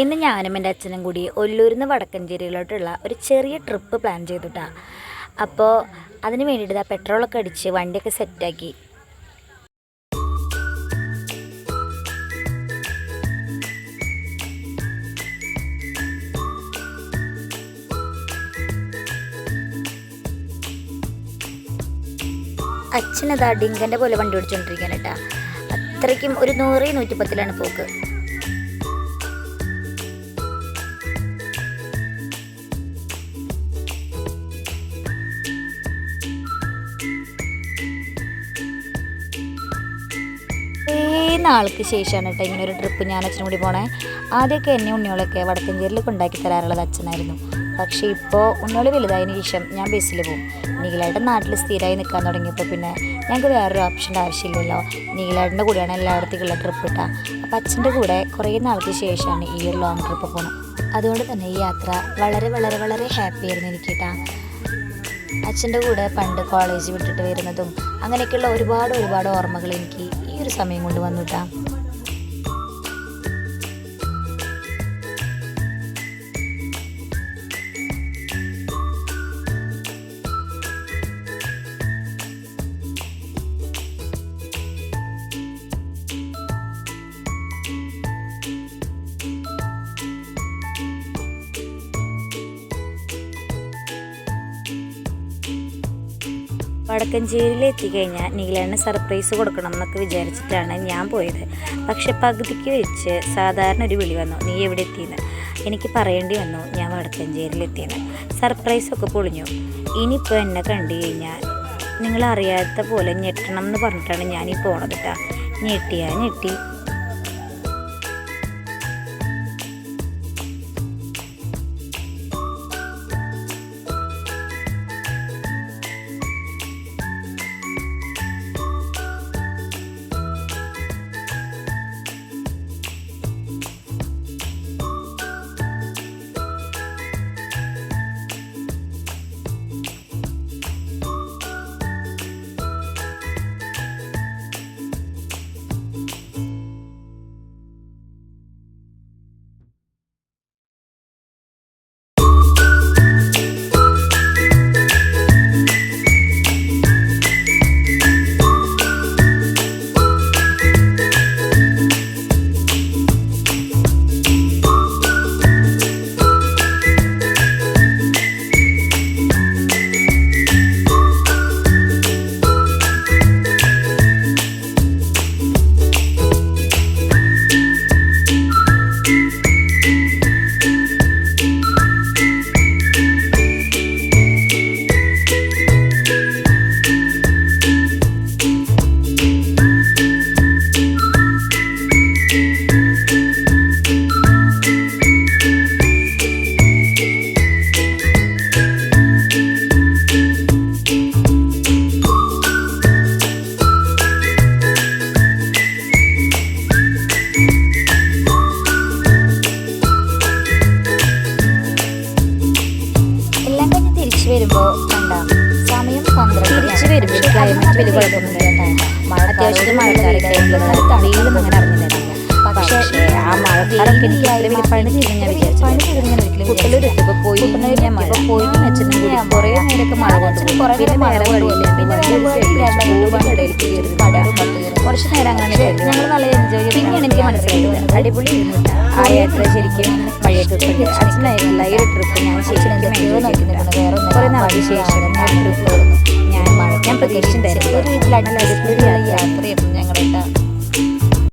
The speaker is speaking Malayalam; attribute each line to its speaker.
Speaker 1: ഇന്ന് ഞാനും എൻ്റെ അച്ഛനും കൂടി ഒല്ലൂരിൽ നിന്ന് വടക്കഞ്ചേരിയിലോട്ടുള്ള ഒരു ചെറിയ ട്രിപ്പ് പ്ലാൻ ചെയ്തിട്ടാണ്. അപ്പോൾ അതിന് വേണ്ടിയിട്ട് പെട്രോളൊക്കെ അടിച്ച് വണ്ടിയൊക്കെ സെറ്റാക്കി. അച്ഛനതാ ഡിങ്കൻ്റെ പോലെ വണ്ടി ഓടിച്ചുകൊണ്ടിരിക്കാൻ കേട്ടാ. അത്രയ്ക്കും ഒരു 100-110 പോക്ക്. നാൾക്ക് ശേഷമാണ് കേട്ടോ ഇങ്ങനെ ഒരു ട്രിപ്പ് ഞാൻ അച്ഛനും കൂടി പോണേ. ആദ്യമൊക്കെ എന്നെ ഉണ്ണിയോളൊക്കെ വടക്കഞ്ചേരിയിലൊക്കെ ഉണ്ടാക്കി തരാറുള്ളത് അച്ഛനായിരുന്നു. പക്ഷേ ഇപ്പോൾ ഉണ്ണിയോളി വലുതായതിനു ശേഷം ഞാൻ ബസ്സിൽ പോകും. നീലായിട്ട് നാട്ടിൽ സ്ഥിരമായി നിൽക്കാൻ തുടങ്ങിയപ്പോൾ പിന്നെ ഞങ്ങൾക്ക് വേറൊരു ഓപ്ഷൻ്റെ ആവശ്യമില്ലല്ലോ. നീലായിട്ടിൻ്റെ കൂടെയാണ് എല്ലായിടത്തേക്കുള്ള ട്രിപ്പ് ഇട്ടാ. അപ്പോൾ അച്ഛൻ്റെ കൂടെ കുറേ നാൾക്ക് ശേഷമാണ് ഈ ഒരു ലോങ് ട്രിപ്പ് പോകണം. അതുകൊണ്ട് തന്നെ ഈ യാത്ര വളരെ വളരെ വളരെ ഹാപ്പി ആയിരുന്നു എനിക്ക് കേട്ടാ. അച്ഛൻ്റെ കൂടെ പണ്ട് കോളേജ് വിട്ടിട്ട് വരുന്നതും അങ്ങനെയൊക്കെയുള്ള ഒരുപാട് ഓർമ്മകൾ എനിക്ക് ഈ ഒരു സമയം കൊണ്ട് വന്നുട്ടാ. വടക്കഞ്ചേരിയിൽ എത്തിക്കഴിഞ്ഞാൽ നീലേണ്ണ സർപ്രൈസ് കൊടുക്കണം എന്നൊക്കെ വിചാരിച്ചിട്ടാണ് ഞാൻ പോയത്. പക്ഷെ പകുതിക്ക് വെച്ച് സാധാരണ ഒരു വിളി വന്നു, നീ എവിടെ എത്തിയെന്ന്. എനിക്ക് പറയേണ്ടി വന്നു ഞാൻ വടക്കഞ്ചേരിയിൽ എത്തിയെന്ന്. സർപ്രൈസൊക്കെ പൊളിഞ്ഞു. ഇനിയിപ്പോൾ എന്നെ കണ്ടു കഴിഞ്ഞാൽ നിങ്ങളറിയാത്ത പോലെ ഞെട്ടണം എന്ന് പറഞ്ഞിട്ടാണ് ഞാനീ പോണത് കേട്ടോ. ഞെട്ടി. വരുമ്പോൾ കണ്ട സമയം 12 തിരിച്ച് വരുമ്പോൾ ക്ലൈമറ്റ് വലിയ കുഴപ്പമൊന്നുമില്ല. അത്യാവശ്യത്തിന് മഴക്കാരൊക്കെ വെയിലും അങ്ങനെ അറിഞ്ഞില്ല. പക്ഷേ ആ മഴക്കാരൊക്കെ എനിക്ക് പണി തിരിഞ്ഞ വിചാരിച്ചു. കുട്ടലൂരെത്തിയപ്പോൾ പോയിട്ട് വെച്ചിട്ടുണ്ടെങ്കിൽ കുറേ നേരമൊക്കെ മഴ കൊണ്ടു കുറേ മഴ വഴിയില്ല. കുറച്ച് നേരം അങ്ങനെ ഞങ്ങൾ നല്ല എൻജോയ് ചെയ്ത്. പിന്നെയാണ് എനിക്ക് മനസ്സിലായത് അടിപൊളി ആ യാത്ര ശരിക്കും മഴയൊക്കെ അച്ഛനായിരുന്നില്ല ഈ ഒരു ട്രിപ്പ് ഞാൻ ശരിക്കും കുറേ നാളെ ശേഷം ട്രിപ്പ് ഞാൻ പ്രതീക്ഷിച്ചിട്ടുണ്ടായിരുന്നു. ഒരു വീട്ടിൽ അടിപൊളിയായ യാത്രയായിരുന്നു ഞങ്ങളുടെ.